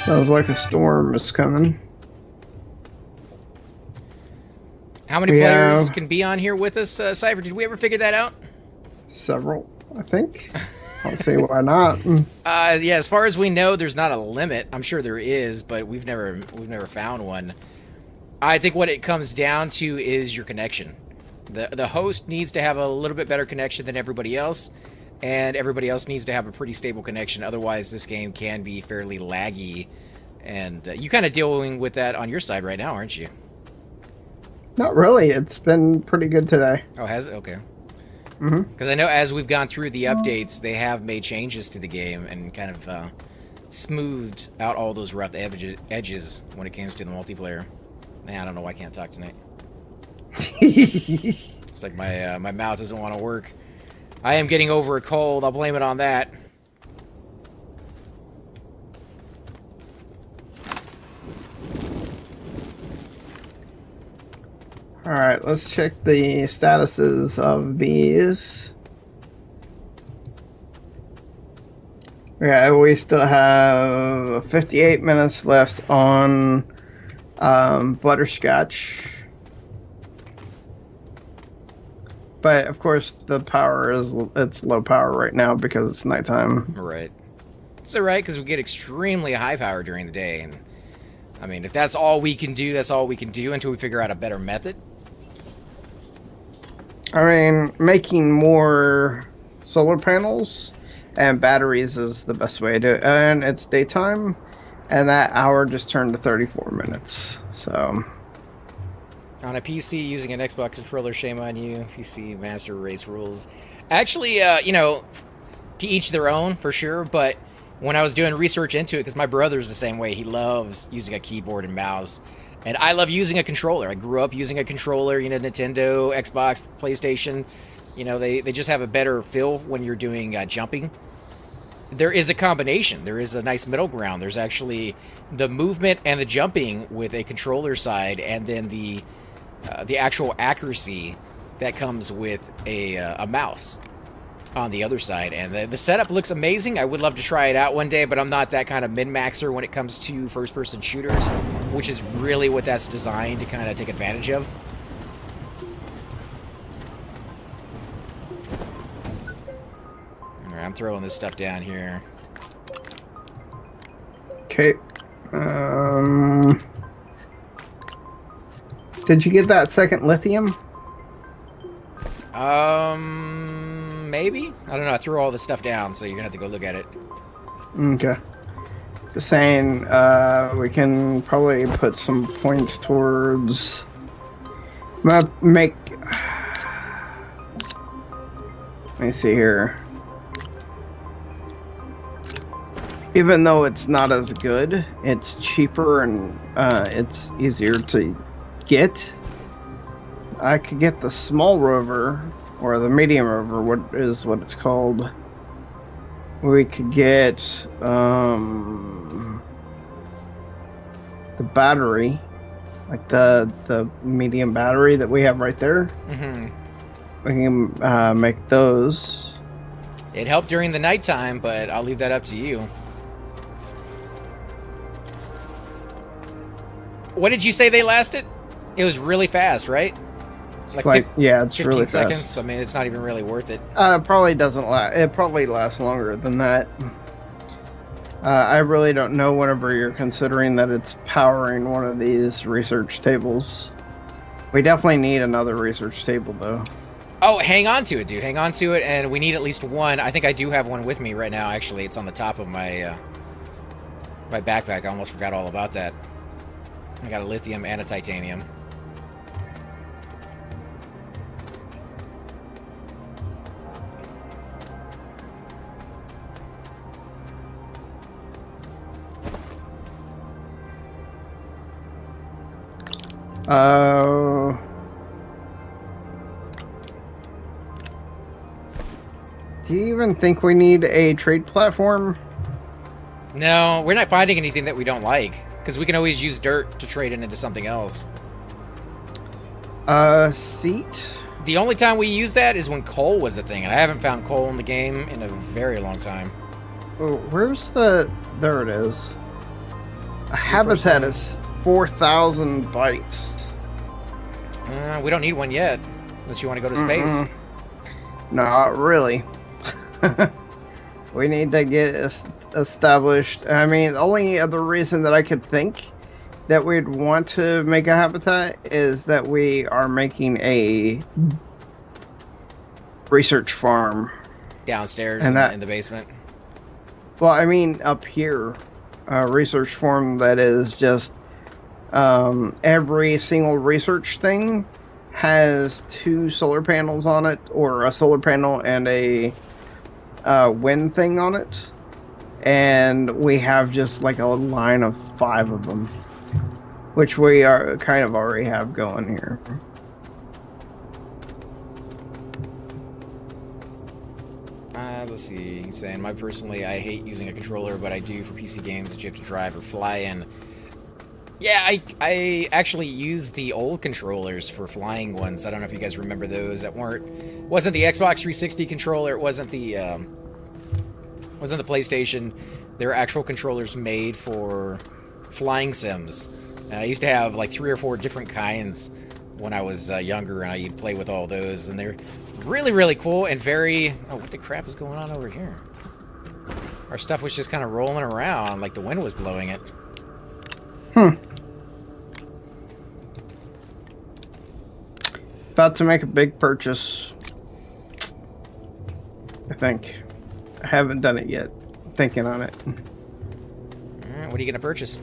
Sounds like a storm is coming. How many We players have can be on here with us, Cypher? Did we ever figure that out? several, I think. I'll see why not. Yeah, as far as we know, there's not a limit. I'm sure there is, but we've never found one. I think what it comes down to is your connection. The host needs to have a little bit better connection than everybody else, and everybody else needs to have a pretty stable connection. Otherwise, this game can be fairly laggy, and you kind of dealing with that on your side right now, aren't you? Not really. It's been pretty good today. Oh, has it? Okay. Mm-hmm. Because I know as we've gone through the updates, they have made changes to the game and kind of smoothed out all those rough edges when it comes to the multiplayer. Man, I don't know why I can't talk tonight. It's like my mouth doesn't want to work. I am getting over a cold. I'll blame it on that. Alright, let's check the statuses of these. Yeah, we still have 58 minutes left on Butterscotch. But of course the power it's low power right now because it's nighttime. Right. It's alright because we get extremely high power during the day. And I mean, if that's all we can do, that's all we can do until we figure out a better method. I mean, making more solar panels and batteries is the best way to do it. And it's daytime, and that hour just turned to 34 minutes. So on a PC using an Xbox controller, shame on you. PC master race rules. Actually, you know, to each their own for sure. But when I was doing research into it, because my brother's the same way, he loves using a keyboard and mouse. And I love using a controller. I grew up using a controller, you know, Nintendo, Xbox, PlayStation. You know, they just have a better feel when you're doing jumping. There is a combination. There is a nice middle ground. There's actually the movement and the jumping with a controller side, and then the actual accuracy that comes with a mouse on the other side. And the setup looks amazing. I would love to try it out one day, but I'm not that kind of min-maxer when it comes to first-person shooters, which is really what that's designed to kind of take advantage of. Alright, I'm throwing this stuff down here. okay. Did you get that second lithium? Maybe? I don't know. I threw all this stuff down, so you're gonna have to go look at it. Okay. Just saying, we can probably put some points towards. I'm gonna make. Let me see here. Even though it's not as good, it's cheaper and it's easier to get. I could get the small rover, or the medium rover, what it's called. We could get the battery, like the medium battery that we have right there. Mm-hmm. We can make those. It helped during the nighttime, but I'll leave that up to you. What did you say they lasted? It was really fast, right? Like yeah, it's 15 really seconds. fast. I mean, it's not even really worth it. Probably doesn't last. It probably lasts longer than that. I really don't know whenever you're considering that it's powering one of these research tables. We definitely need another research table, though. Oh, hang on to it, dude. Hang on to it, and we need at least one. I think I do have one with me right now, actually. It's on the top of my my backpack. I almost forgot all about that. I got a lithium and a titanium. Do you even think we need a trade platform? No, we're not finding anything that we don't like, because we can always use dirt to trade it into something else. Seat? The only time we use that is when coal was a thing, and I haven't found coal in the game in a very long time. Oh, where's the... There it is. A habitat is 4,000 bytes. We don't need one yet, unless you want to go to space. Not really. We need to get established. I mean, the only other reason that I could think that we'd want to make a habitat is that we are making a research farm Downstairs in the basement. Well, I mean, up here, a research farm that is just every single research thing has 2 solar panels on it, or a solar panel and a wind thing on it, and we have just like a line of 5 of them, which we are kind of already have going here. Let's see. He's saying, personally, I hate using a controller, but I do for PC games that you have to drive or fly in. Yeah, I actually used the old controllers for flying ones. I don't know if you guys remember those. Wasn't the Xbox 360 controller. It wasn't the PlayStation. They were actual controllers made for flying sims. I used to have like 3 or 4 different kinds when I was younger, and I'd play with all those, and they're really, really cool and very... Oh, what the crap is going on over here? Our stuff was just kind of rolling around like the wind was blowing it. About to make a big purchase. I think. I haven't done it yet. Thinking on it. Alright, what are you gonna purchase?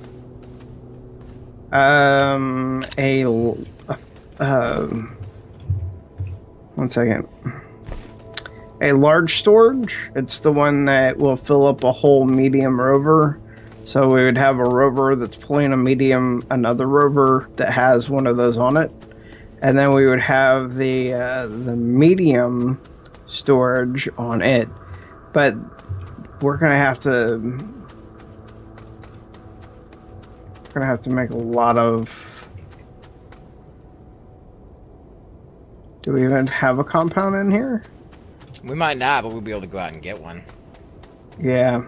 One second. A large storage. It's the one that will fill up a whole medium rover. So we would have a rover that's pulling a medium, another rover that has one of those on it, and then we would have the medium storage on it. But we're gonna have to make a lot of. Do we even have a compound in here? We might not, but we'll be able to go out and get one. Yeah.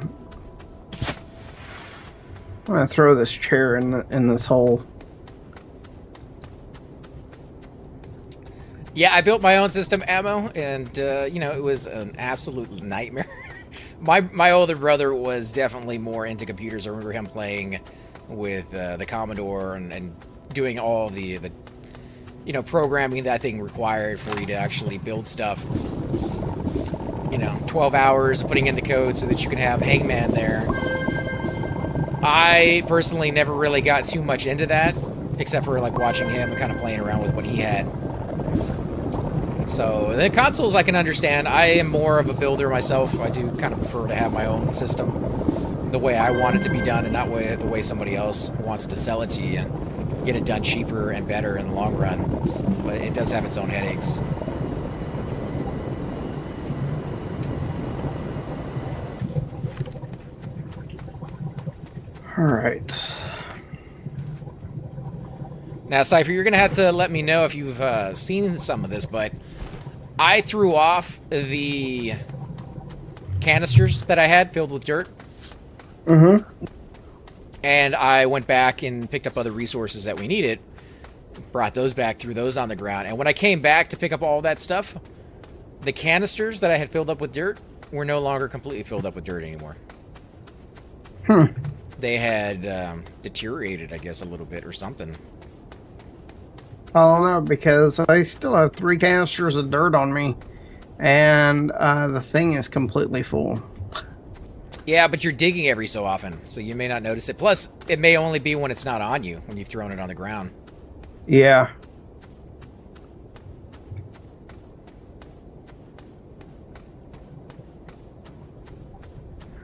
I'm gonna throw this chair in this hole. Yeah, I built my own system ammo, and you know, it was an absolute nightmare. my older brother was definitely more into computers. I remember him playing with the Commodore and doing all the you know, programming that thing required for you to actually build stuff. You know, 12 hours of putting in the code so that you can have Hangman there. I personally never really got too much into that, except for like watching him and kind of playing around with what he had. So the consoles I can understand. I am more of a builder myself. I do kind of prefer to have my own system the way I want it to be done, and not the way somebody else wants to sell it to you. Get it done cheaper and better in the long run, but it does have its own headaches. All right. Now, Cypher, you're gonna have to let me know if you've seen some of this, but I threw off the canisters that I had filled with dirt. Mm-hmm. And I went back and picked up other resources that we needed, brought those back, threw those on the ground, and when I came back to pick up all that stuff, the canisters that I had filled up with dirt were no longer completely filled up with dirt anymore. They had deteriorated, I guess, a little bit or something. I don't know, because I still have 3 canisters of dirt on me, and the thing is completely full. Yeah, but you're digging every so often, so you may not notice it. Plus, it may only be when it's not on you, when you've thrown it on the ground. Yeah.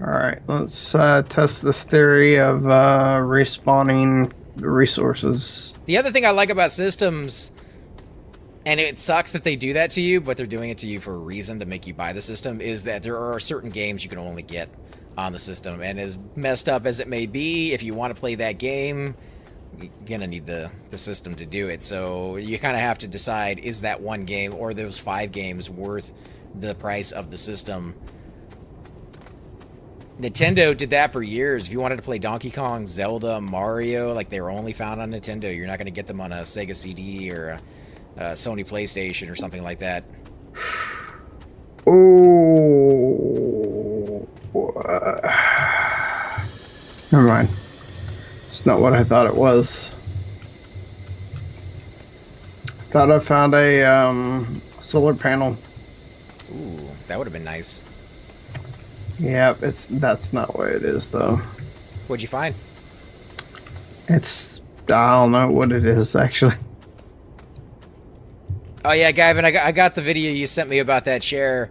Alright, let's test this theory of respawning the resources. The other thing I like about systems, and it sucks that they do that to you, but they're doing it to you for a reason, to make you buy the system, is that there are certain games you can only get on the system, and as messed up as it may be, if you want to play that game, you're gonna need the system to do it. So you kind of have to decide, is that one game or those 5 games worth the price of the system? Nintendo did that for years. If you wanted to play Donkey Kong, Zelda, Mario, like they were only found on Nintendo. You're not going to get them on a Sega CD or a Sony PlayStation or something like that. Oh. Never mind. It's not what I thought it was. Thought I found a solar panel. Ooh, that would have been nice. Yeah, that's not what it is though. What'd you find? It's I don't know what it is actually. Oh yeah, Gavin, I got the video you sent me about that chair.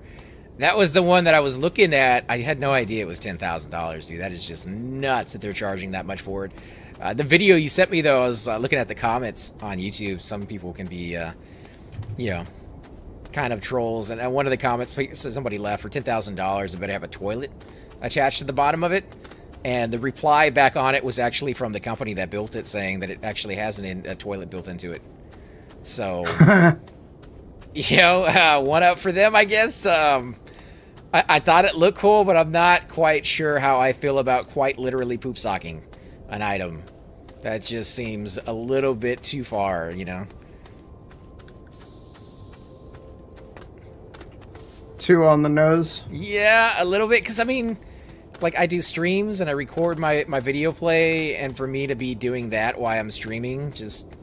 That was the one that I was looking at. I had no idea it was $10,000, dude. That is just nuts that they're charging that much for it. The video you sent me, though, I was looking at the comments on YouTube. Some people can be, you know, kind of trolls. And one of the comments, somebody left, for $10,000, I better have a toilet attached to the bottom of it. And the reply back on it was actually from the company that built it, saying that it actually has a toilet built into it. So, you know, one up for them, I guess. I thought it looked cool, but I'm not quite sure how I feel about quite literally poop socking an item. That just seems a little bit too far, you know? Too on the nose? Yeah, a little bit, because I mean, like I do streams and I record my video play, and for me to be doing that while I'm streaming, just...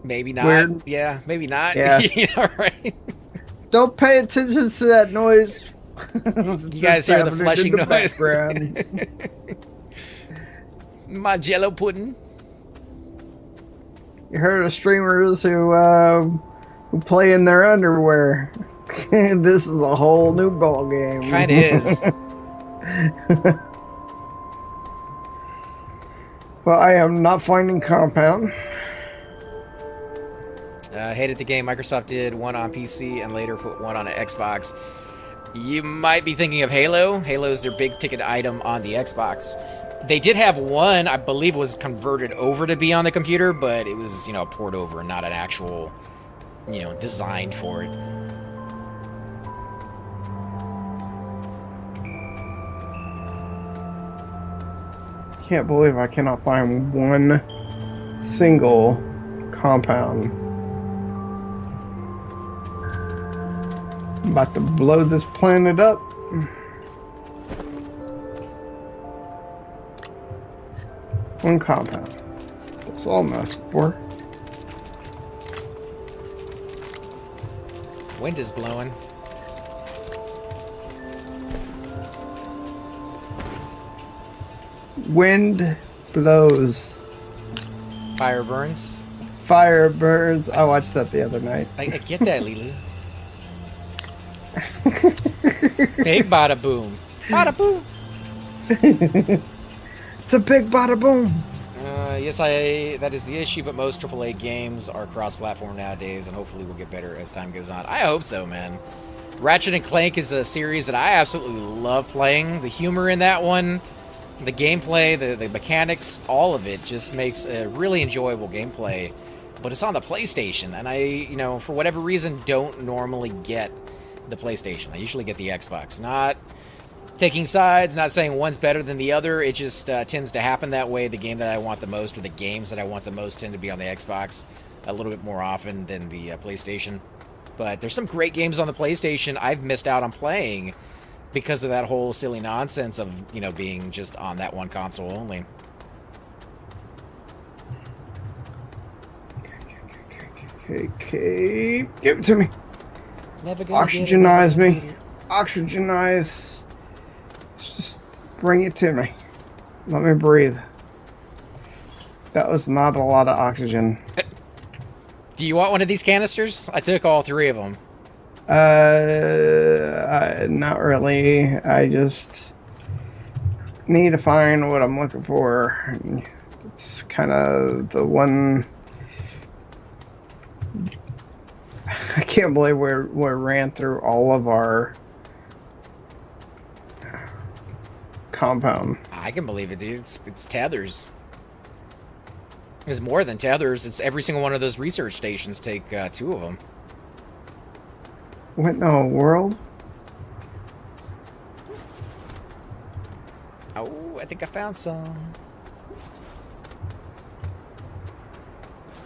Maybe not. Weird. Yeah, maybe not. Yeah. You know, right? Don't pay attention to that noise. You guys hear the flushing in the noise? background. My Jello pudding. You heard of streamers who play in their underwear. This is a whole new ball game. Kind of is. Well, I am not finding compound. Hated the game. Microsoft did one on PC and later put one on an Xbox. You might be thinking of Halo. Halo is their big ticket item on the Xbox. They did have one, I believe, was converted over to be on the computer, but it was, you know, a port over and not an actual, you know, designed for it. Can't believe I cannot find one single compound. I'm about to blow this planet up. One compound. That's all I'm asking for. Wind is blowing. Wind blows. Fire burns. Fire burns. I watched that the other night. I get that, Lilu. Big bada boom. Bada boom. It's a big bada boom. Yes, that is the issue, but most AAA games are cross-platform nowadays, and hopefully will get better as time goes on. I hope so, man. Ratchet & Clank is a series that I absolutely love playing. The humor in that one, the gameplay, the mechanics, all of it just makes a really enjoyable gameplay. But it's on the PlayStation, and I, you know, for whatever reason, don't normally get the PlayStation. I usually get the Xbox. Not taking sides, not saying one's better than the other. It just tends to happen that way. The game that I want the most, or the games that I want the most, tend to be on the Xbox a little bit more often than the PlayStation. But there's some great games on the PlayStation I've missed out on playing because of that whole silly nonsense of, you know, being just on that one console only. Okay, give it to me. Never gonna Oxygenize me. Oxygenize. Just bring it to me. Let me breathe. That was not a lot of oxygen. Do you want one of these canisters? I took all 3 of them. Not really. I just need to find what I'm looking for. It's kind of the one. I can't believe we ran through all of our compound. I can believe it, dude. It's tethers. It's more than tethers. It's every single one of those research stations take 2 of them. What in the world? Ooh, I think I found some.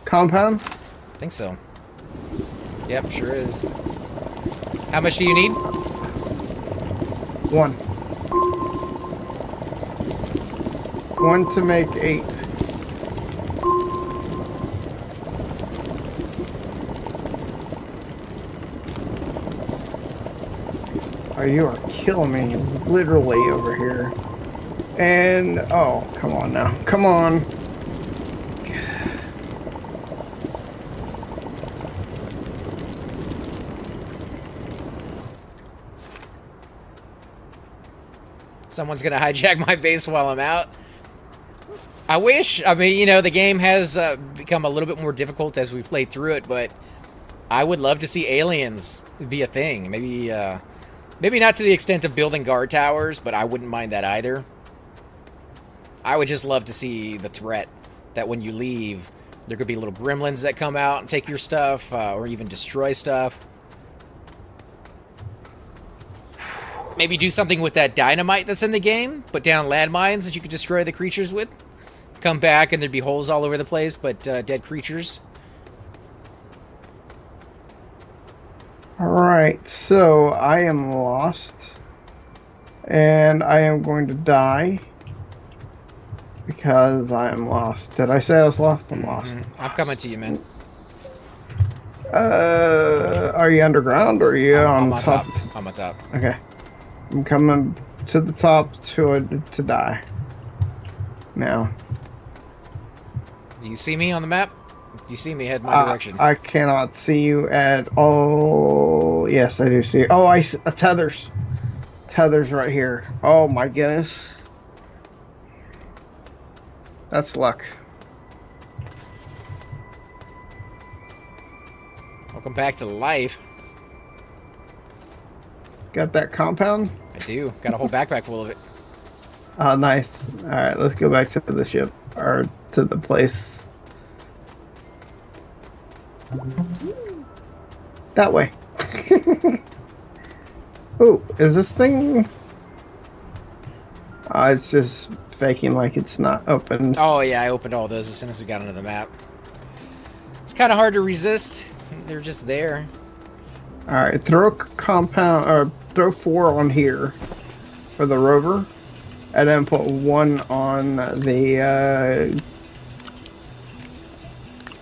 Compound? I think so. Yep, sure is. How much do you need? 1. 1 to make 8. Oh, you are killing me, literally, over here. And, oh, come on now. Come on. Someone's gonna hijack my base while I'm out. I wish. I mean, you know, the game has become a little bit more difficult as we play through it, but I would love to see aliens be a thing. Maybe, maybe not to the extent of building guard towers, but I wouldn't mind that either. I would just love to see the threat that when you leave, there could be little gremlins that come out and take your stuff, or even destroy stuff. Maybe do something with that dynamite that's in the game. Put down landmines that you could destroy the creatures with. Come back and there'd be holes all over the place, but dead creatures. Alright, so I am lost. And I am going to die. Because I am lost. Did I say I was lost? I'm lost. I'm coming to you, man. Are you underground or are you I'm on top? I'm on top. Okay. I'm coming to the top to die. Now. Do you see me on the map? Do you see me head my direction? I cannot see you at all. Yes, I do see. Oh, I see tethers. Tethers right here. Oh my goodness. That's luck. Welcome back to life. Got that compound? I do. Got a whole backpack full of it. Oh, nice. Alright, let's go back to the ship. Or to the place. That way. Ooh, is this thing... it's just faking like it's not open. Oh, yeah, I opened all those as soon as we got onto the map. It's kind of hard to resist. They're just there. Alright, throw a compound, or throw 4 on here for the rover, and then put 1 on the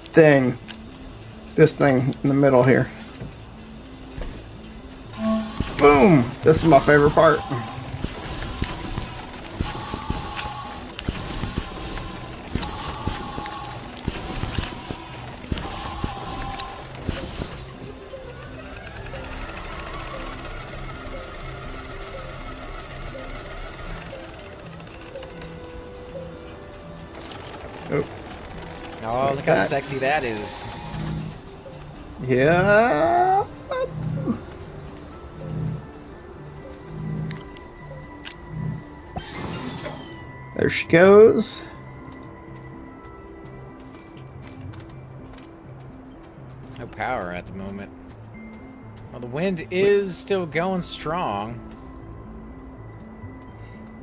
thing. This thing in the middle here. Boom! This is my favorite part. Oh, look how sexy that is. Yeah. There she goes. No power at the moment. Well, the wind is still going strong.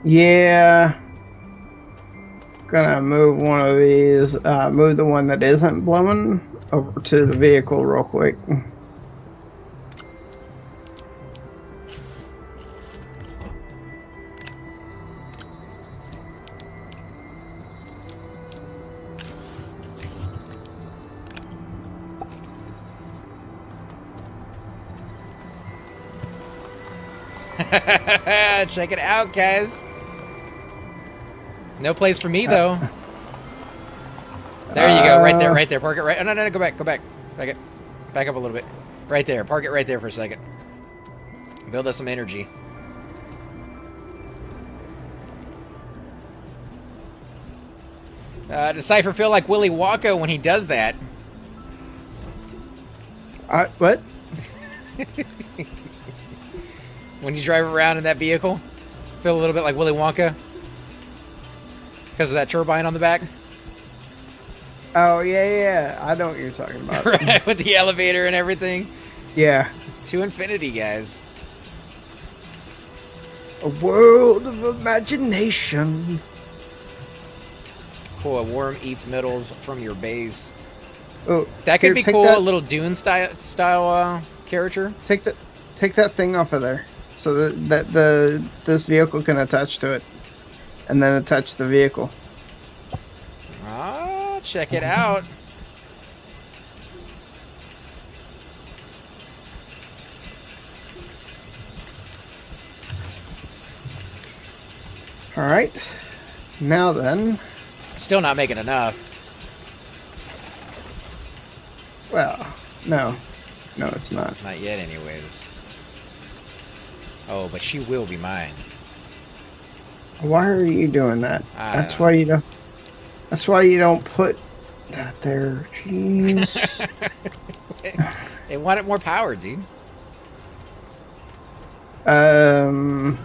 Yeah. Gonna move one of these, move the one that isn't blowing over to the vehicle real quick. Check it out, guys. No place for me, though. There you go, right there, right there. Park it right. Oh, no, no, no, go back, go back. Back it. Back up a little bit. Right there. Park it right there for a second. Build us some energy. Does Cypher feel like Willy Wonka when he does that? What? When you drive around in that vehicle? Feel a little bit like Willy Wonka? Because of that turbine on the back? Oh, yeah. I know what you're talking about. Right, with the elevator and everything. Yeah. To infinity, guys. A world of imagination. Cool, a worm eats metals from your base. Oh, That could here, be take cool. that- A little Dune style character. Take that thing off of there, so that this vehicle can attach to it, and then attach the vehicle. Ah, check it out. All right. Now then, Still not making enough. well, no, it's not. Not yet, anyways. Oh, but she will be mine. Why are you doing that? I That's don't why you don't. That's why you don't put that there. Jeez. They wanted more power, dude. I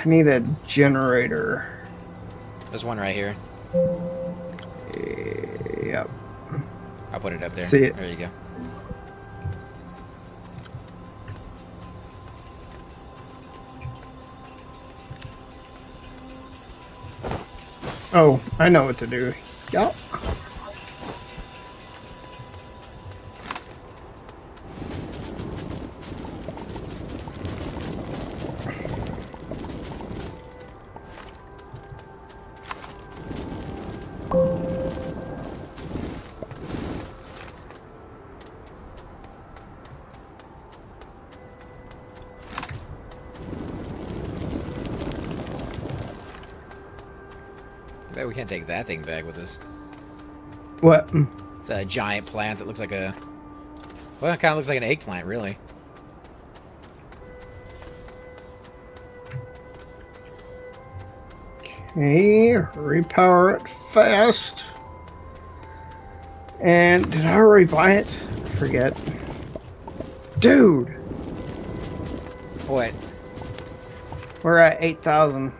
need a generator. There's one right here. Yep. I'll put it up there. See it. There you go. Oh, I know what to do. Yep. I bet we can't take that thing back with us. What? It's a giant plant that looks like a... Well, it kind of looks like an eggplant, really. Okay, repower it fast. And did I already buy it? I forget. Dude, What? we're at 8,000.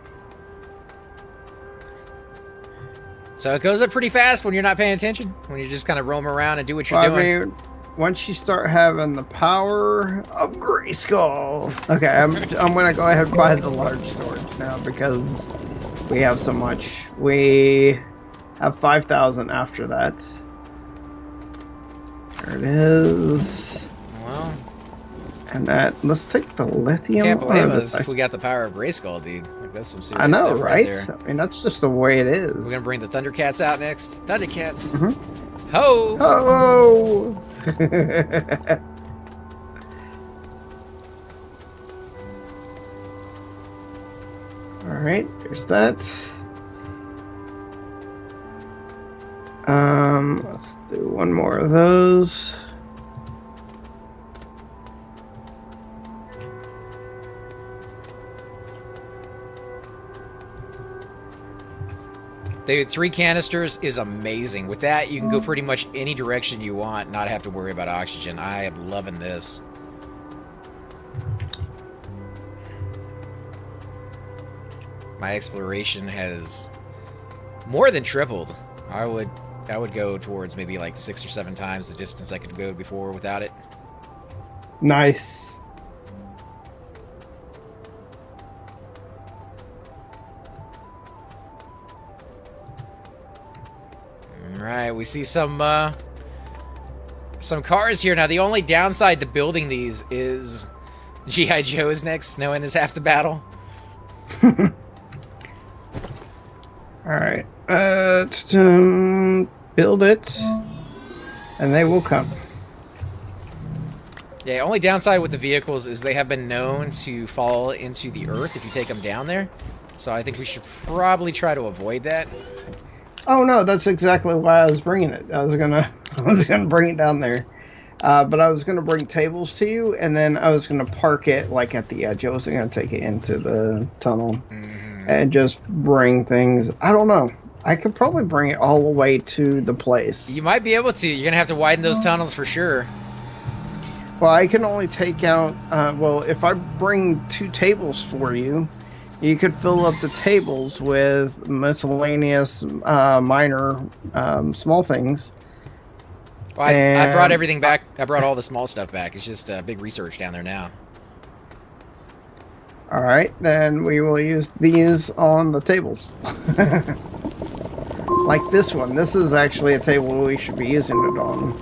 So it goes up pretty fast when you're not paying attention? When you just kind of roam around and do what you're I doing? mean, once you start having the power of Grayskull. Okay, I'm gonna go ahead and buy the large storage now because we have so much. We have 5,000 after that. There it is. Well, And that, let's take the lithium. can't blame or the- us if we got the power of Grayskull, dude. Like, that's some serious I know, stuff right? there. I mean, that's just the way it is. We're gonna bring the Thundercats out next. Thundercats! Mhm. Ho! Oh! Alright, there's that. Let's do one more of those. Dude, 3 canisters is amazing. With that, you can go pretty much any direction you want, not have to worry about oxygen. I am loving this. My exploration has more than tripled. I would go towards maybe like 6 or 7 times the distance I could go before without it. Nice. Alright, we see some cars here. Now, the only downside to building these is G.I. Joe is next. Knowing is half the battle. Alright. Build it. And they will come. Yeah, only downside with the vehicles is they have been known to fall into the earth if you take them down there. So I think we should probably try to avoid that. Oh no, that's exactly why I was bringing it. I was gonna bring it down there, but I was gonna bring tables to you, and then I was gonna park it like at the edge. I wasn't gonna take it into the tunnel and just bring things. I don't know. I could probably bring it all the way to the place. You might be able to. You're gonna have to widen those tunnels for sure. Well, I can only take out. Well, if I bring 2 tables for you, you could fill up the tables with miscellaneous minor small things. Well, I brought everything back. I brought all the small stuff back. It's just big research down there now. All right, then we will use these on the tables. Like this one. This is actually a table we should be using it on.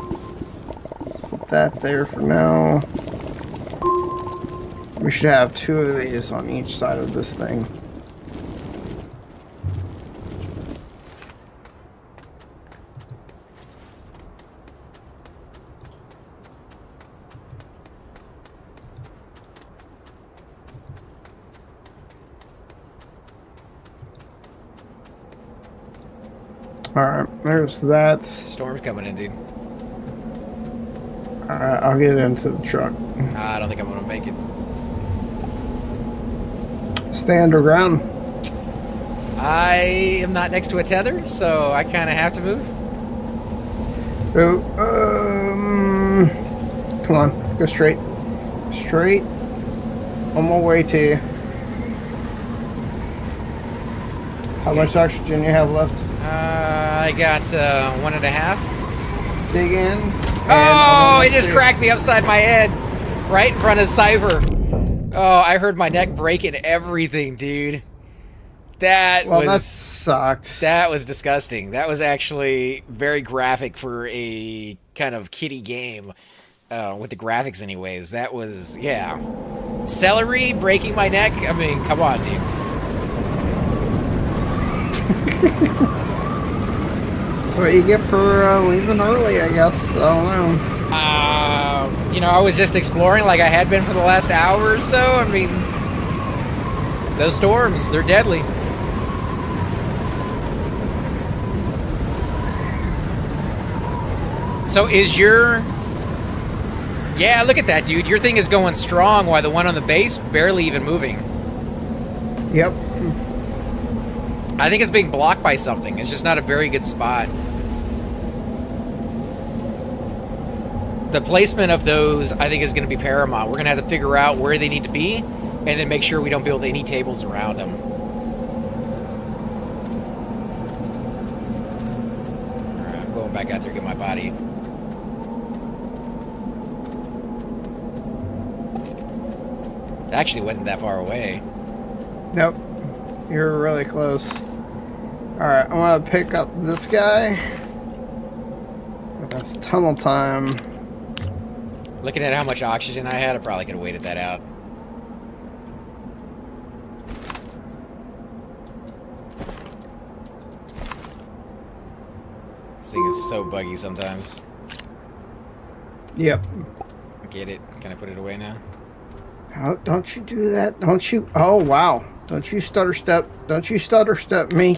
Put that there for now. We should have 2 of these on each side of this thing. Alright, there's that. Storm's coming in, dude. Alright, I'll get into the truck. I don't think I'm gonna make it. Stay underground. I am not next to a tether, so I kind of have to move. Oh, come on, go straight. Straight. On my way to you. How much oxygen you have left? I got 1.5. Dig in. Oh, it just cracked me upside my head. Right in front of Cypher. Oh, I heard my neck break and everything, dude. That sucked. That was disgusting. That was actually very graphic for a kind of kiddie game. With the graphics anyways. That was, yeah. Celery breaking my neck? I mean, come on, dude. That's what you get for leaving early, I guess. I don't know. You know, I was just exploring like I had been for the last hour or so. I mean, those storms, they're deadly. So is your... Yeah, look at that, dude. Your thing is going strong while the one on the base barely even moving. Yep. I think it's being blocked by something. It's just not a very good spot. The placement of those, I think, is going to be paramount. We're going to have to figure out where they need to be and then make sure we don't build any tables around them. Alright, I'm going back out there to get my body. It actually wasn't that far away. Nope. You're really close. Alright, I want to pick up this guy. That's tunnel time. Looking at how much oxygen I had, I probably could have waited that out. This thing is so buggy sometimes. Yep. Get it. Can I put it away now? Oh, don't you do that. Don't you. Oh, wow. Don't you stutter step. Don't you stutter step me.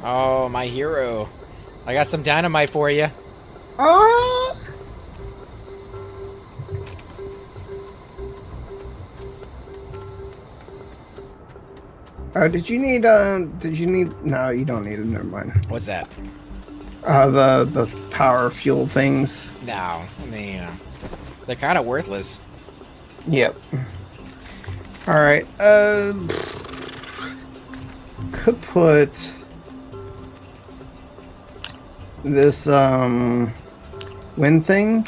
Oh, my hero. I got some dynamite for you. Oh! Did you need, no, you don't need it, never mind. What's that? The power fuel things. No, I mean, they're kind of worthless. Yep. Alright, could put this, wind thing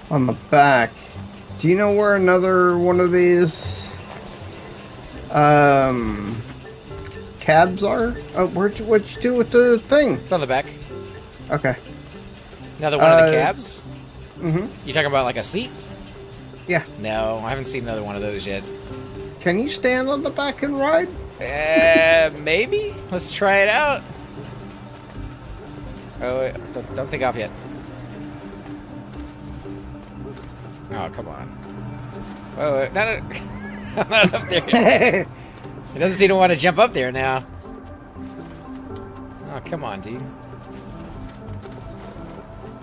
on the back. Do you know where another one of these cabs are? Oh, what'd you do with the thing? It's on the back. Okay. Another one of the cabs? Mm-hmm. You talking about like a seat? Yeah. No, I haven't seen another one of those yet. Can you stand on the back and ride? Maybe? Let's try it out. Oh, wait, don't take off yet. Oh, come on. Oh, no, no. I'm not up there yet. It doesn't seem to want to jump up there now. Oh, come on, dude.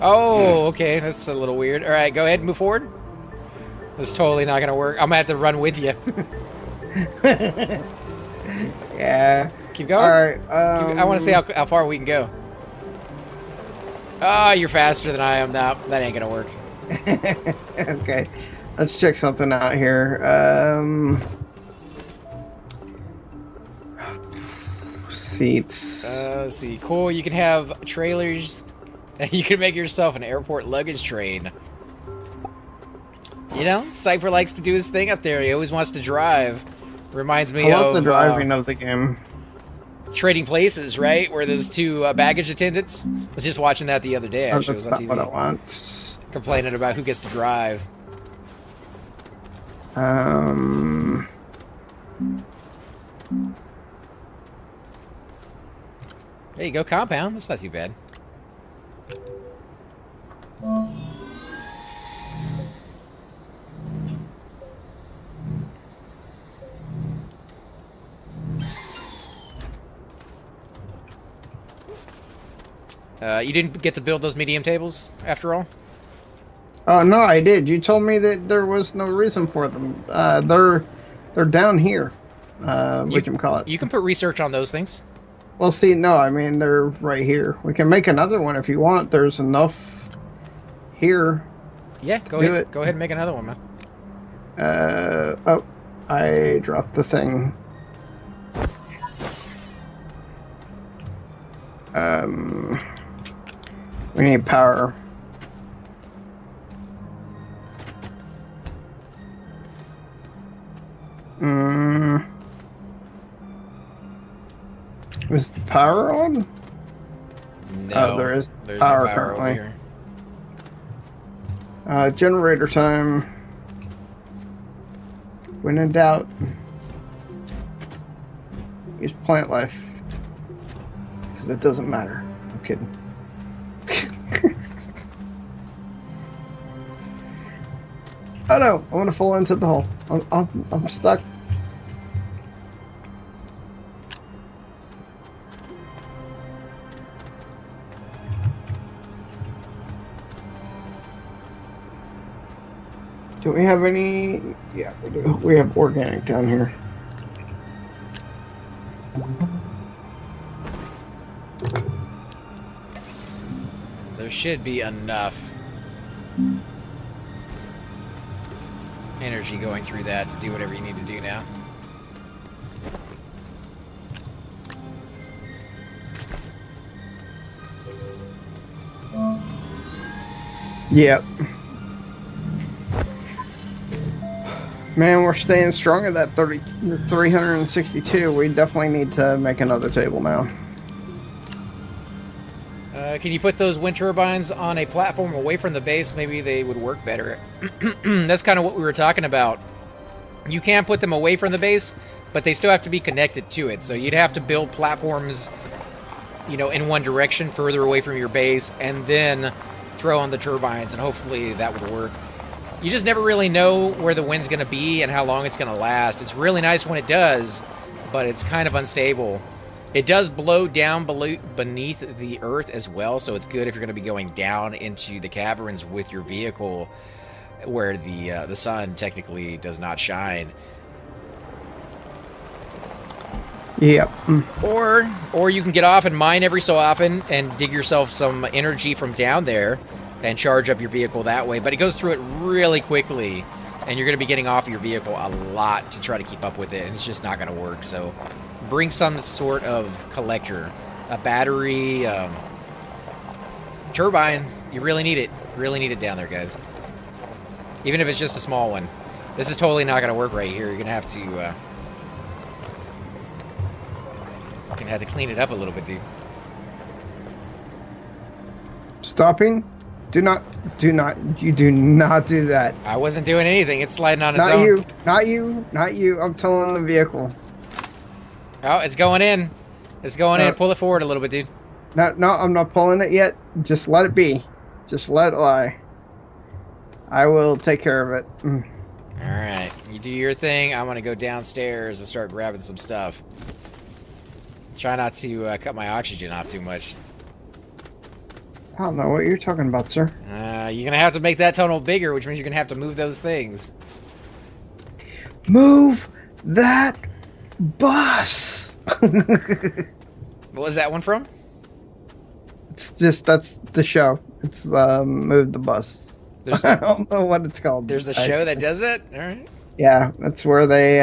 Oh, okay. That's a little weird. All right, go ahead and move forward. This is totally not going to work. I'm going to have to run with you. Yeah. Keep going. All right. I want to see how far we can go. Oh, you're faster than I am. No, that ain't going to work. Okay, let's check something out here. Seats. Let's see. Cool. You can have trailers. You can make yourself an airport luggage train. You know, Cypher likes to do his thing up there. He always wants to drive. Reminds me I love of the driving of the game. Trading Places, right? Where there's two baggage attendants. I was just watching that the other day, Oh, actually. It that's was on not TV. what I want. Complaining about who gets to drive. There you go, compound. That's not too bad. You didn't get to build those medium tables, after all? Oh no, I did. You told me that there was no reason for them. They're down here. We can call it. You can put research on those things. Well, see, no, I mean they're right here. We can make another one if you want. There's enough here. Yeah, go Do ahead. it. Go ahead and make another one, man. Oh, I dropped the thing. We need power. Is the power on? No, Oh, there's no power power over currently. here. Generator time. When in doubt, use plant life. Because it doesn't matter. I'm kidding. Oh no, I want to fall into the hole. I'm stuck. Do we have any? Yeah, we do. We have organic down here. There should be enough energy going through that to do whatever you need to do now. Yep. Man, we're staying strong at that 362. We definitely need to make another table now. Can you put those wind turbines on a platform away from the base? Maybe they would work better. That's kind of what we were talking about. You can put them away from the base, but they still have to be connected to it. So you'd have to build platforms, you know, in one direction, further away from your base, and then throw on the turbines, and hopefully that would work. You just never really know where the wind's going to be and how long it's going to last. It's really nice when it does, but it's kind of unstable. It does blow down beneath the earth as well, so it's good if you're going to be going down into the caverns with your vehicle where the sun technically does not shine. Yep. Or you can get off and mine every so often and dig yourself some energy from down there and charge up your vehicle that way. But it goes through it really quickly, and you're going to be getting off your vehicle a lot to try to keep up with it, and it's just not going to work. So bring some sort of collector, a battery, turbine. You really need it. Really need it down there, guys. Even if it's just a small one. This is totally not going to work right here. You're going to have to... gonna have to clean it up a little bit, dude. Stopping? You do not do that. I wasn't doing anything. It's sliding on its Not own. not you. I'm telling the vehicle. Oh, it's going in. It's going in. Pull it forward a little bit, dude. No, I'm not pulling it yet. Just let it be. Just let it lie. I will take care of it. All right, you do your thing. I'm gonna go downstairs and start grabbing some stuff. Try not to cut my oxygen off too much. I don't know what you're talking about, sir. You're gonna have to make that tunnel bigger, which means you're gonna have to move those things. Move that bus. What was that one from? It's just that's the show. It's move the bus. I don't know what it's called. There's a show that does it? All right. Yeah, that's where they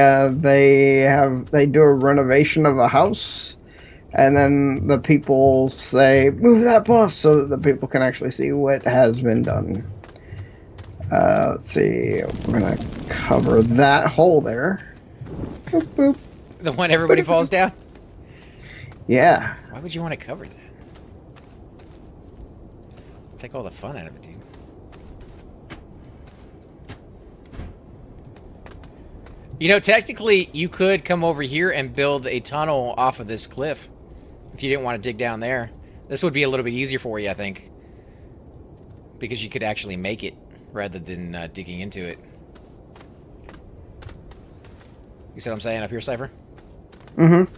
do a renovation of a house, and then the people say, "Move that bus," so that the people can actually see what has been done. Let's see. We're gonna cover that hole there. Boop, boop. The one everybody falls down? Yeah. Why would you want to cover that? Take all the fun out of it, dude. You know, technically, you could come over here and build a tunnel off of this cliff if you didn't want to dig down there. This would be a little bit easier for you, I think, because you could actually make it rather than digging into it. You see what I'm saying up here, Cypher? Mm-hmm.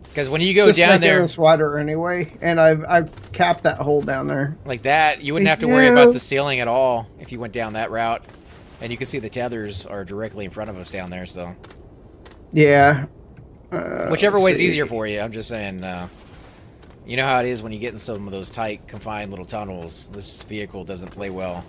Because when you go Just down there, it's wider anyway, and I've capped that hole down there like that, you wouldn't have to worry about the ceiling at all if you went down that route. And you can see the tethers are directly in front of us down there, so... Yeah. Whichever way's easier for you, I'm just saying, you know how it is when you get in some of those tight, confined little tunnels. This vehicle doesn't play well.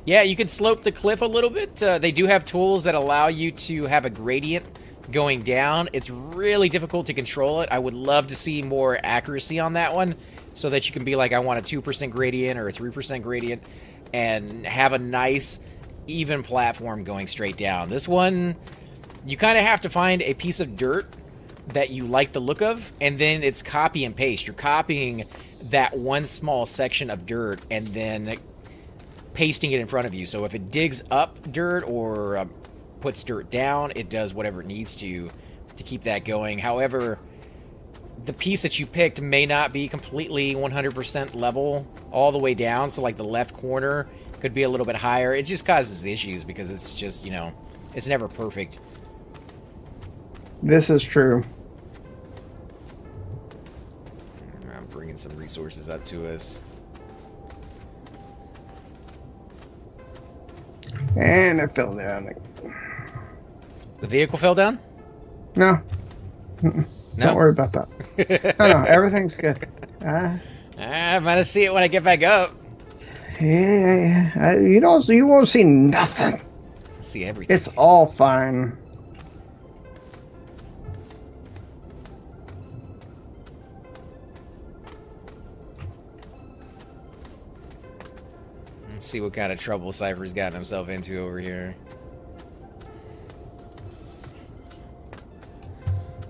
Yeah, you can slope the cliff a little bit. They do have tools that allow you to have a gradient going down. It's really difficult to control it. I would love to see more accuracy on that one so that you can be like, I want a 2% gradient or a 3% gradient and have a nice even platform going straight down. This one, you kind of have to find a piece of dirt that you like the look of, and then it's copy and paste. You're copying that one small section of dirt and then pasting it in front of you. So if it digs up dirt or puts dirt down, it does whatever it needs to keep that going. However, the piece that you picked may not be completely 100% level all the way down, so like the left corner could be a little bit higher. It just causes issues because it's just, you know, it's never perfect. This is true. I'm bringing some resources up to us. And it fell down. The vehicle fell down? No. No? Don't worry about that. No, everything's good. I'm gonna see it when I get back up. Yeah. You won't see nothing. Let's see everything. It's all fine. Let's see what kind of trouble Cypher's gotten himself into over here.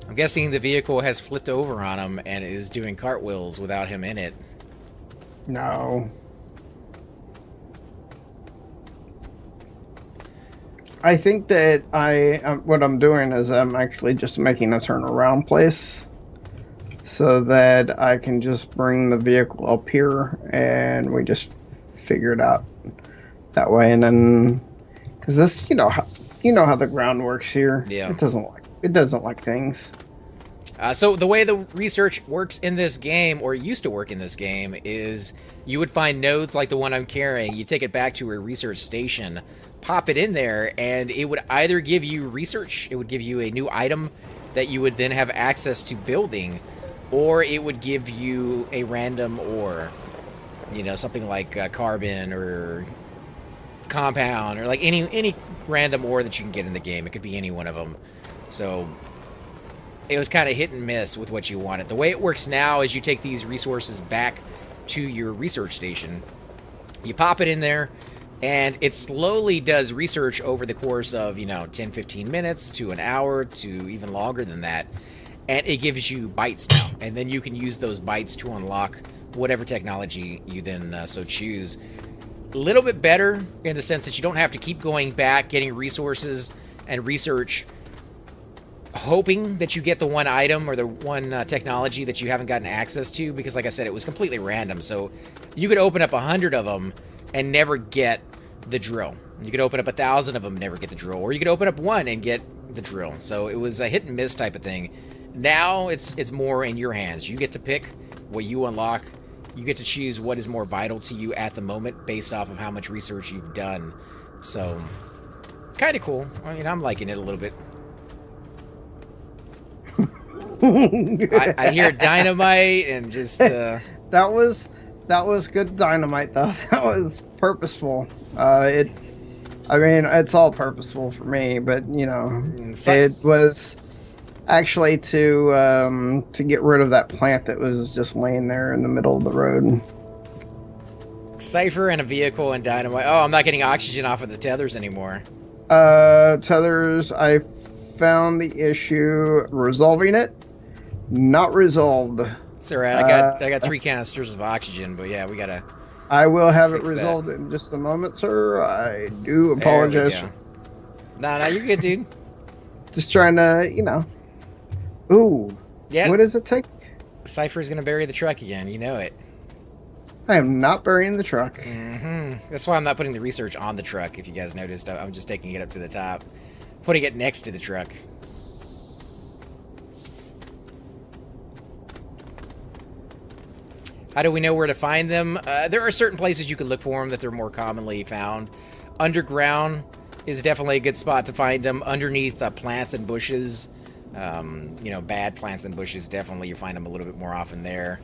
I'm guessing the vehicle has flipped over on him and is doing cartwheels without him in it. No. I think that what I'm doing is I'm actually just making a turnaround place so that I can just bring the vehicle up here and we just figure it out that way. And then, because this, you know how the ground works here. Yeah. It doesn't like things. So the way the research works in this game, or used to work in this game, is you would find nodes like the one I'm carrying. You take it back to a research station, pop it in there, and it would either give you research, it would give you a new item that you would then have access to building, or it would give you a random ore. You know, something like carbon or compound, or like any random ore that you can get in the game. It could be any one of them. So it was kind of hit and miss with what you wanted. The way it works now is you take these resources back to your research station. You pop it in there, and it slowly does research over the course of, 10, 15 minutes to an hour to even longer than that. And it gives you bytes now. And then you can use those bytes to unlock whatever technology you then so choose. A little bit better in the sense that you don't have to keep going back, getting resources and research, hoping that you get the one item or the one technology that you haven't gotten access to, because like I said, it was completely random. So you could open up 100 of them and never get the drill. You could open up 1,000 of them and never get the drill, or you could open up one and get the drill. So it was a hit and miss type of thing. Now it's more in your hands. You get to pick what you unlock. You get to choose what is more vital to you at the moment based off of how much research you've done. So kind of cool. I mean, I'm liking it a little bit. I hear dynamite and just. That was good dynamite though. That was purposeful. I mean, it's all purposeful for me, but you know, it was actually to get rid of that plant that was just laying there in the middle of the road. Cypher and a vehicle and dynamite. Oh, I'm not getting oxygen off of the tethers anymore. Tethers, I found the issue, resolving it, not resolved. It's alright, I got 3 canisters of oxygen, but yeah, we gotta. I will have it resolved in just a moment, sir. I do apologize. No, you're good, dude. Just trying to, you know. Ooh. Yeah. What does it take? Cypher's gonna bury the truck again, you know it. I am not burying the truck. That's why I'm not putting the research on the truck, if you guys noticed. I'm just taking it up to the top. Putting it next to the truck. How do we know where to find them? There are certain places you can look for them that they're more commonly found. Underground is definitely a good spot to find them. Underneath plants and bushes, you know, bad plants and bushes, definitely you find them a little bit more often there.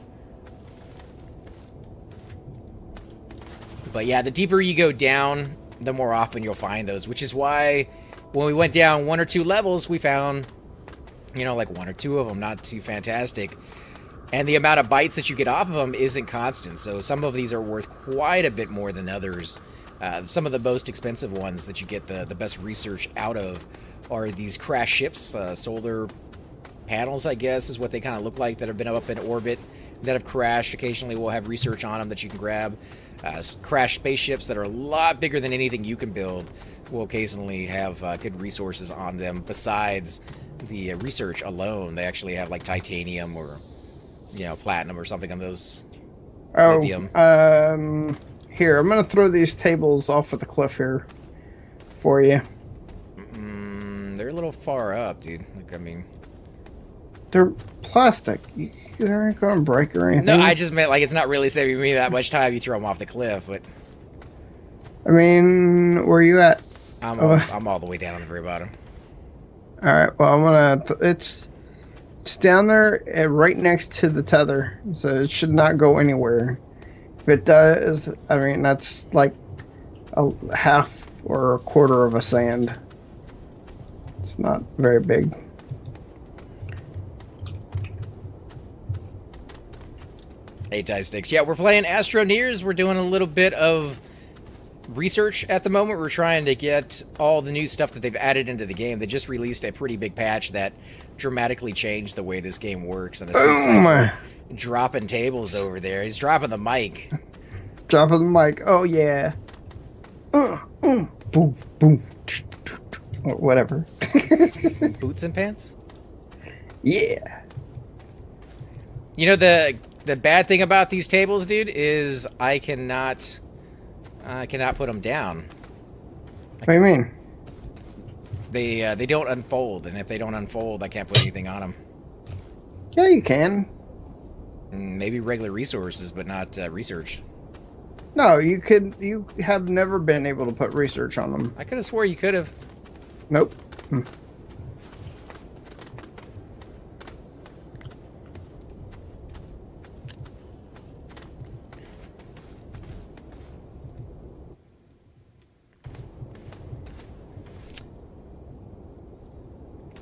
But yeah, the deeper you go down, the more often you'll find those, which is why when we went down 1 or 2 levels, we found, you know, like 1 or 2 of them, not too fantastic. And the amount of bites that you get off of them isn't constant, so some of these are worth quite a bit more than others. Some of the most expensive ones that you get the best research out of are these crash ships, solar panels, I guess, is what they kind of look like, that have been up in orbit, that have crashed. Occasionally we'll have research on them that you can grab. Crashed spaceships that are a lot bigger than anything you can build will occasionally have good resources on them. Besides the research alone, they actually have like titanium or, you know, platinum or something on those. Lithium. Here, I'm gonna throw these tables off of the cliff here for you. They're a little far up, dude. Like, I mean, they're plastic. You aren't gonna break or anything. No, I just meant like it's not really saving me that much time. You throw them off the cliff, but I mean, where are you at? I'm all the way down on the very bottom. All right. Well, I'm gonna. It's down there, right next to the tether, so it should not go anywhere. If it does, I mean, that's like a half or a quarter of a sand. It's not very big. Hey, tie sticks. Yeah, we're playing Astroneers. We're doing a little bit of research at the moment. We're trying to get all the new stuff that they've added into the game. They just released a pretty big patch that dramatically changed the way this game works. And it's dropping tables over there. He's dropping the mic. Dropping the mic. Oh, yeah. Boom, boom. Or whatever. Boots and pants? Yeah. You know, the bad thing about these tables, dude, is I cannot put them down. What do you mean? They don't unfold, and if they don't unfold, I can't put anything on them. Yeah, you can. Maybe regular resources, but not research. No, you could. You have never been able to put research on them. I could have swore you could have. Nope.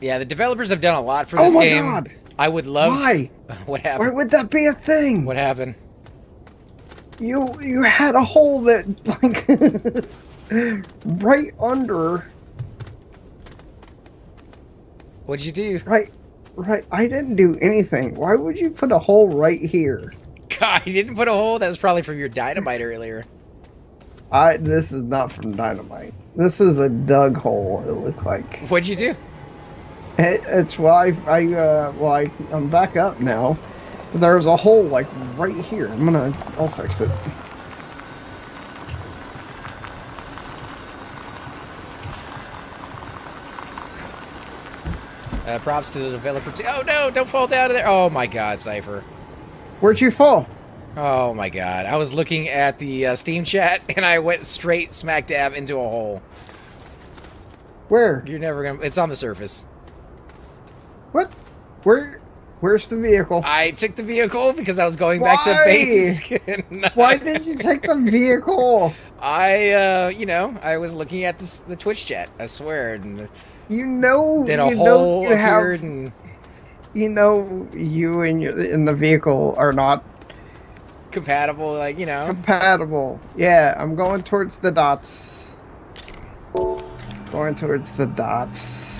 Yeah, the developers have done a lot for this game. God. I would love. Why? What happened? Why would that be a thing? What happened? You had a hole that like right under. What'd you do? Right. I didn't do anything. Why would you put a hole right here? God, you didn't put a hole? That was probably from your dynamite earlier. This is not from dynamite. This is a dug hole. It looked like. What'd you do? It's why I'm back up now. There's a hole like right here. I'll fix it. Props to the developer too. Oh no, don't fall down in there. Oh my god, Cypher. Where'd you fall? Oh my god. I was looking at the Steam chat and I went straight smack dab into a hole. Where? You're never gonna. It's on the surface. What? Where? Where's the vehicle? I took the vehicle because I was going back to base. Why did you take the vehicle? You know, I was looking at the Twitch chat. I swear, and then a hole appeared, and you and the vehicle are not compatible. Like, you know, compatible. Yeah, I'm going towards the dots. Going towards the dots.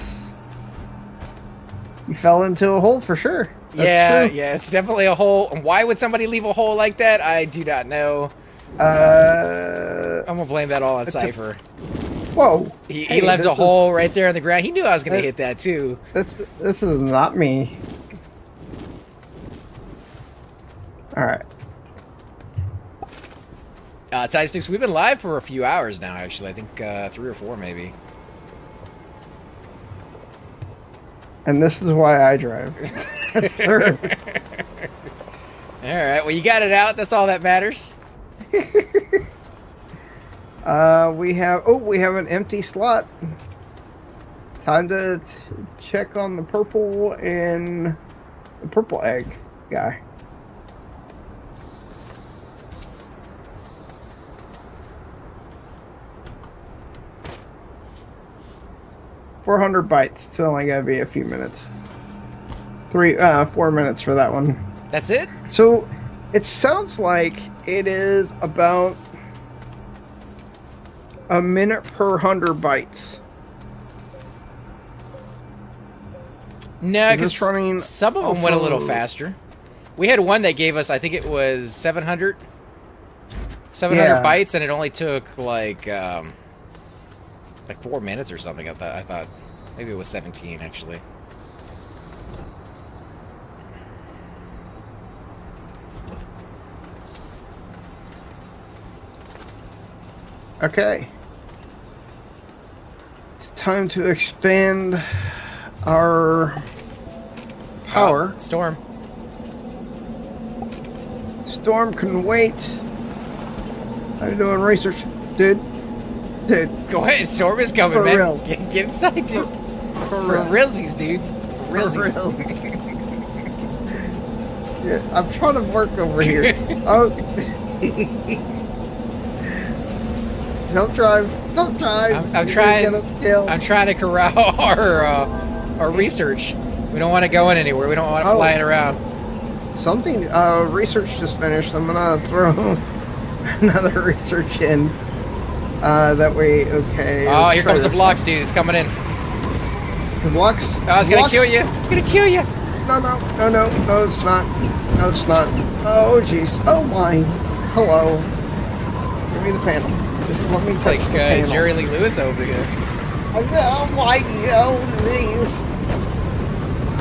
You fell into a hole for sure. That's true. Yeah, it's definitely a hole. Why would somebody leave a hole like that? I do not know. I'm gonna blame that all on Cypher. Whoa! He left a hole right there on the ground. He knew I was gonna hit that too. This is not me. All right. Ty Sticks, we've been live for a few hours now. Actually, I think 3 or 4 maybe. And this is why I drive. Sir. All right. Well, you got it out. That's all that matters. We have an empty slot. Time to check on the purple and the purple egg guy. $400 bytes. It's only gonna be a few minutes. 4 minutes for that one. That's it? So, it sounds like it is about a minute per 100 bytes. No, because some of them went a little faster. We had one that gave us, I think it was 700 bytes, and it only took like 4 minutes or something. I thought maybe it was 17 actually. Okay. It's time to expand our power. Storm. Storm can wait. How you doing, research? Dude. Go ahead, Storm is coming, for man. Real. Get inside, dude. For realsies, dude. For realsies. Yeah, I'm trying to work over here. Oh. Don't drive. I'm trying to corral our research. We don't want to go in anywhere. We don't want it flying around. Something research just finished. I'm gonna throw another research in. That way, okay. Oh, here comes the blocks, dude. It's coming in. The blocks? Oh, it's gonna kill you. It's gonna kill you. No, it's not. No, it's not. Oh, jeez. Oh, my. Hello. Give me the panel. Just let me It's touch like the panel. Jerry Lee Lewis over here. Oh, my. Oh, please.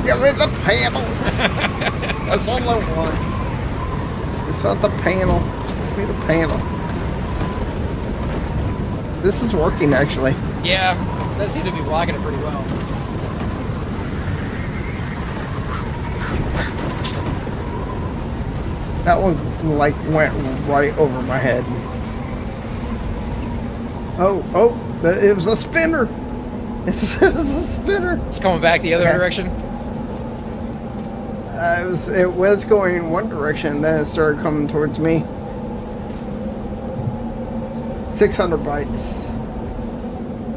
Give me the panel. That's all I want. It's not the panel. Give me the panel. This is working, actually. Yeah, that seemed to be blocking it pretty well. That one, like, went right over my head. It was a spinner. It was a spinner. It's coming back the other direction. It was going one direction, then it started coming towards me. 600 bytes.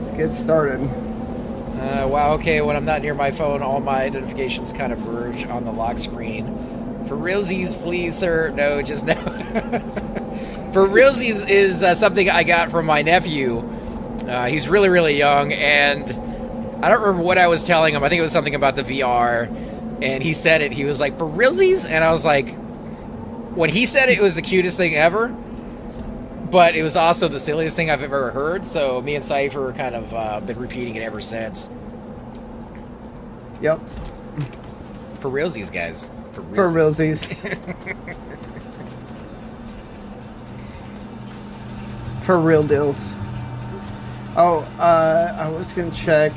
Let's get started. Wow, okay, when I'm not near my phone, all my notifications kind of merge on the lock screen. For realsies, please, sir. No, just no. For realsies is something I got from my nephew. He's really, really young, and I don't remember what I was telling him. I think it was something about the VR, and he said it. He was like, for realsies? And I was like, when he said it, it was the cutest thing ever. But it was also the silliest thing I've ever heard, so me and Cypher kind of been repeating it ever since. Yep. For realsies, guys. For realsies. For real deals. Oh, I was gonna check.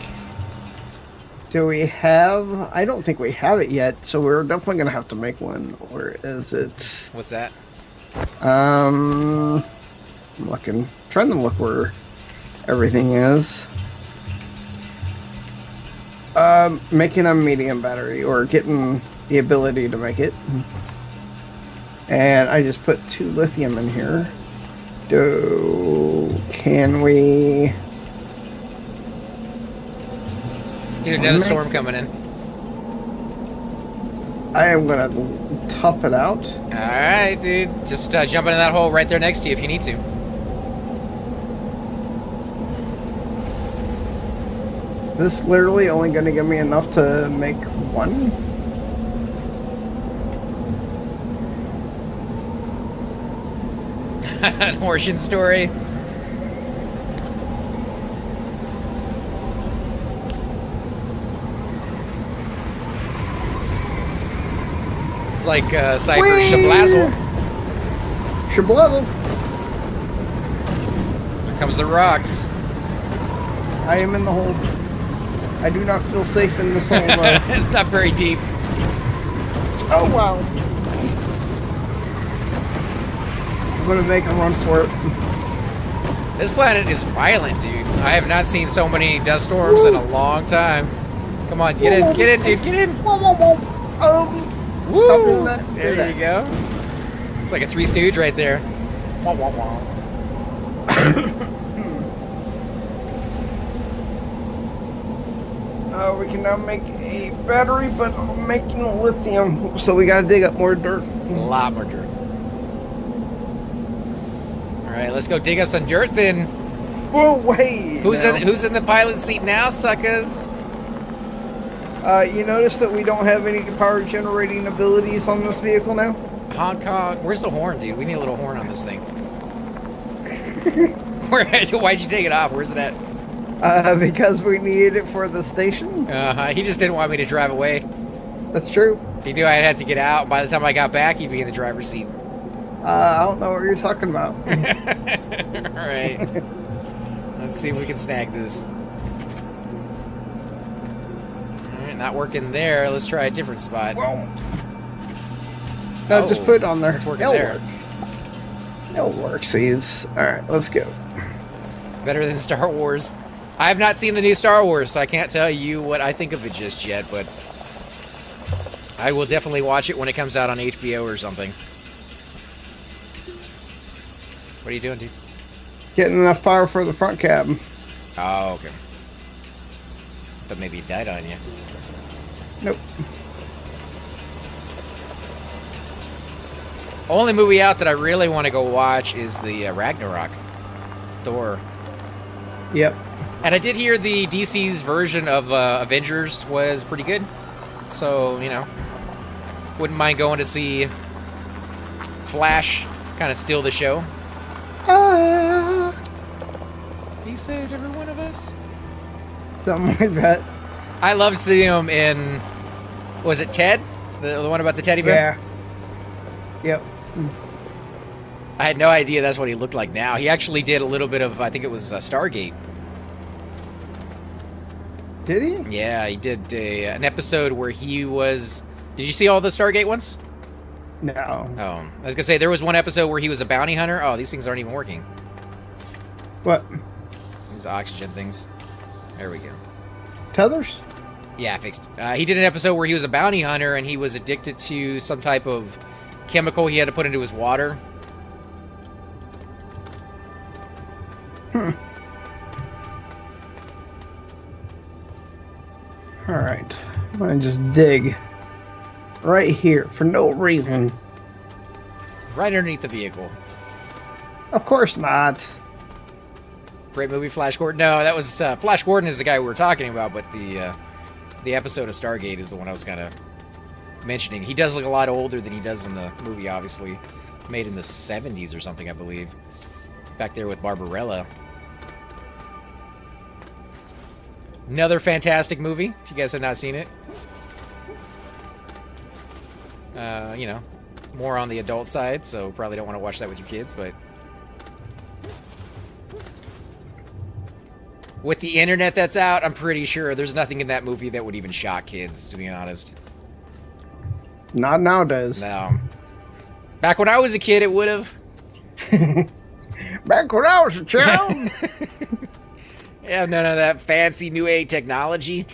Do we have... I don't think we have it yet, so we're definitely gonna have to make one. Where is it? What's that? I'm looking, trying to look where everything is. Making a medium battery, or getting the ability to make it. And I just put 2 lithium in here. Can we... Dude, another storm coming in. I am gonna tough it out. Alright, dude. Just jump into that hole right there next to you if you need to. This literally only gonna give me enough to make 1. An origin story. It's like Cypher Shablazzle. Shablazzle. Here comes the rocks. I am in the hole. I do not feel safe in this hole, though. It's not very deep. Oh, wow. I'm gonna make a run for it. This planet is violent, dude. I have not seen so many dust storms in a long time. Come on, get in, dude, get in. Woo! Stop doing that. There you go. It's like a Three Stooge right there. Wah, wah, wah. We can now make a battery, but I'm making lithium, so we gotta dig up more dirt. A lot more dirt. Alright, let's go dig up some dirt then. Whoa, wait! Who's in the pilot seat now, suckers? You notice that we don't have any power generating abilities on this vehicle now? Hong Kong. Where's the horn, dude? We need a little horn on this thing. Why'd you take it off? Where's it at? Because we needed it for the station. He just didn't want me to drive away. That's true. He knew I had to get out. By the time I got back, he'd be in the driver's seat. I don't know what you're talking about. Alright. Let's see if we can snag this. Alright, not working there. Let's try a different spot. No, just put it on there. It's working there. It'll work, sees. Alright, let's go. Better than Star Wars. I have not seen the new Star Wars, so I can't tell you what I think of it just yet, but I will definitely watch it when it comes out on HBO or something. What are you doing, dude? Getting enough power for the front cab. Oh, okay. But maybe it died on you. Nope. Only movie out that I really want to go watch is the Ragnarok. Thor. Yep. And I did hear the DC's version of Avengers was pretty good. So, you know, wouldn't mind going to see Flash kind of steal the show. He saved every one of us. Something like that. I loved seeing him in, was it Ted? The one about the teddy bear? Yeah. Yep. I had no idea that's what he looked like now. He actually did a little bit of, I think it was Stargate. Did he? Yeah, he did an episode where he was... Did you see all the Stargate ones? No. Oh, I was gonna say, there was one episode where he was a bounty hunter. Oh, these things aren't even working. What? These oxygen things. There we go. Tethers? Yeah, fixed. He did an episode where he was a bounty hunter and he was addicted to some type of chemical he had to put into his water. Alright. I'm gonna just dig right here for no reason. Right underneath the vehicle. Of course not. Great movie, Flash Gordon. No, that was Flash Gordon is the guy we were talking about, but the episode of Stargate is the one I was kind of mentioning. He does look a lot older than he does in the movie, obviously. Made in the 70s or something, I believe. Back there with Barbarella. Another fantastic movie, if you guys have not seen it. You know, more on the adult side, so probably don't want to watch that with your kids, but... With the internet that's out, I'm pretty sure there's nothing in that movie that would even shock kids, to be honest. Not nowadays. No. Back when I was a kid, it would have. Back when I was a child. Yeah, none of that fancy new age technology.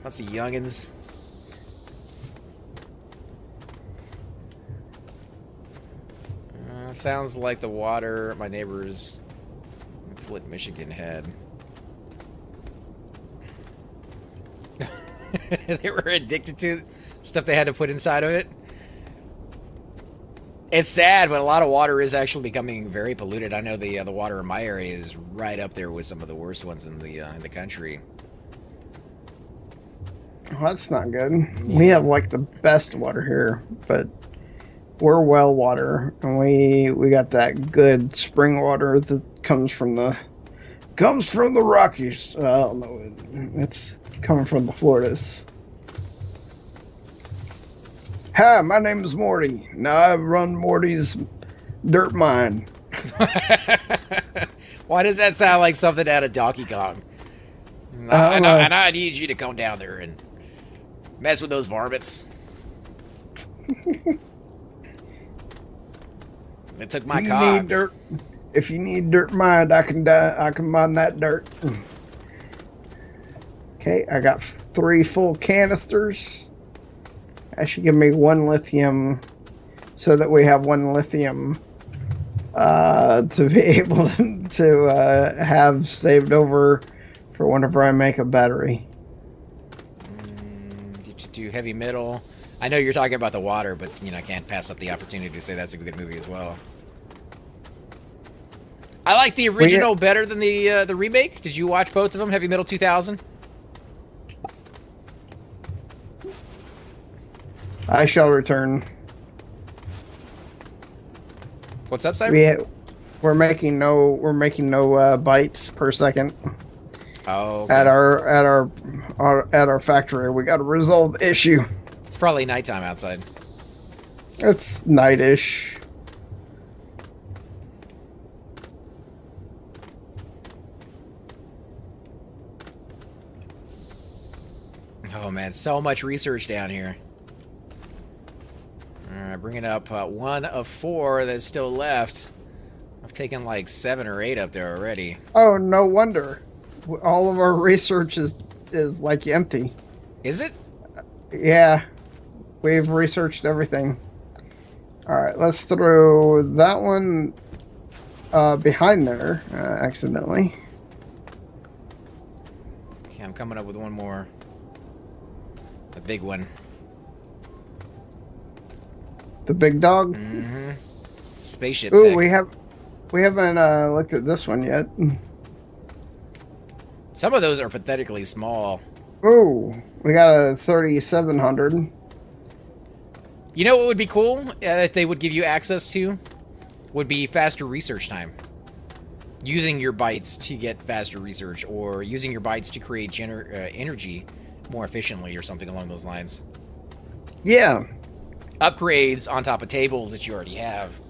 Lots of youngins. Sounds like the water my neighbors in Flint, Michigan had. They were addicted to stuff they had to put inside of it. It's sad, but a lot of water is actually becoming very polluted. I know the water in my area is right up there with some of the worst ones in the country. Well, that's not good. We have like the best water here, but we're well water, and we got that good spring water that comes from the Rockies. I don't know, it's coming from the Floridas. Hi, my name is Morty. Now I run Morty's dirt mine. Why does that sound like something out of Donkey Kong? And I need you to come down there and mess with those varmints. They took my cogs. If you need dirt mined, I can mine that dirt. Okay, I got 3 full canisters. That should give me 1 lithium, so that we have 1 lithium to be able to have saved over for whenever I make a battery. Did you do heavy metal? I know you're talking about the water, but I can't pass up the opportunity to say that's a good movie as well. I like the original better than the remake. Did you watch both of them? Heavy Metal 2000? I shall return. What's up, Cyber? We're making no bytes per second. Oh. Okay. At our factory, we got to resolve the issue. It's probably nighttime outside. It's nightish. Oh man, so much research down here. Alright, bringing up 1 of 4 that's still left. I've taken like 7 or 8 up there already. Oh, no wonder. All of our research is like empty. Is it? Yeah. We've researched everything. Alright, let's throw that one behind there, accidentally. Okay, I'm coming up with one more. A big one. The big dog? Mm-hmm. Spaceship Ooh, tech. we haven't looked at this one yet. Some of those are pathetically small. Ooh, we got a 3700. You know what would be cool that they would give you access to? Would be faster research time. Using your bytes to get faster research, or using your bytes to create energy more efficiently, or something along those lines. Yeah. Upgrades on top of tables that you already have.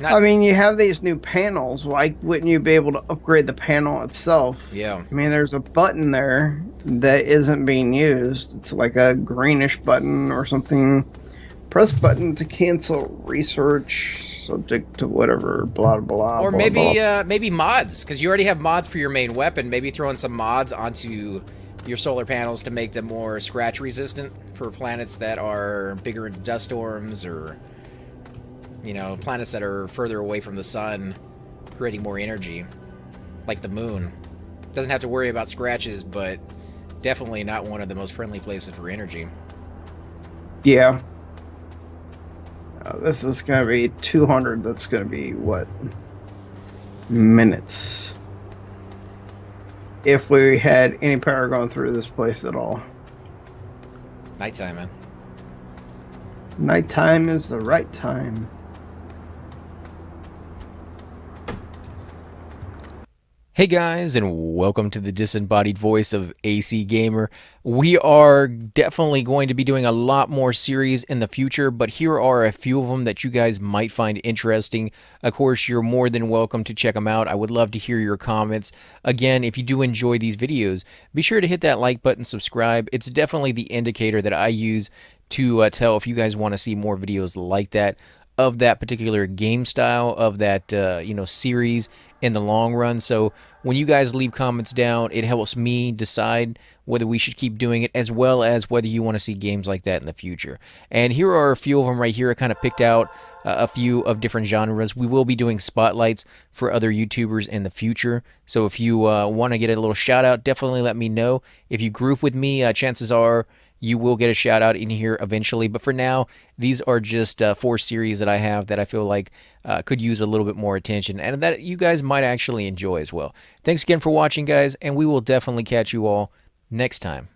I mean, you have these new panels. Why wouldn't you be able to upgrade the panel itself? Yeah. I mean, there's a button there that isn't being used. It's like a greenish button or something. Press button to cancel research, subject to whatever, blah, blah, or blah, maybe blah. Maybe mods, because you already have mods for your main weapon. Maybe throwing some mods onto your solar panels to make them more scratch resistant for planets that are bigger into dust storms, or planets that are further away from the sun, creating more energy, like the moon. Doesn't have to worry about scratches, but definitely not one of the most friendly places for energy. Yeah. This is going to be 200. That's going to be, what? Minutes. If we had any power going through this place at all. Nighttime, man. Nighttime is the right time. Hey guys, and welcome to the disembodied voice of AC Gamer. We are definitely going to be doing a lot more series in the future, but here are a few of them that you guys might find interesting. Of course, you're more than welcome to check them out. I would love to hear your comments. Again, if you do enjoy these videos, be sure to hit that like button, subscribe. It's definitely the indicator that I use to tell if you guys want to see more videos like that. of that particular game style, of that series in the long run. So when you guys leave comments down, it helps me decide whether we should keep doing it, as well as whether you want to see games like that in the future. And here are a few of them right here. I kind of picked out a few of different genres. We will be doing spotlights for other YouTubers in the future. So if you want to get a little shout out, definitely let me know. If you group with me, chances are you will get a shout out in here eventually. But for now, these are just 4 series that I have that I feel like could use a little bit more attention and that you guys might actually enjoy as well. Thanks again for watching, guys, and we will definitely catch you all next time.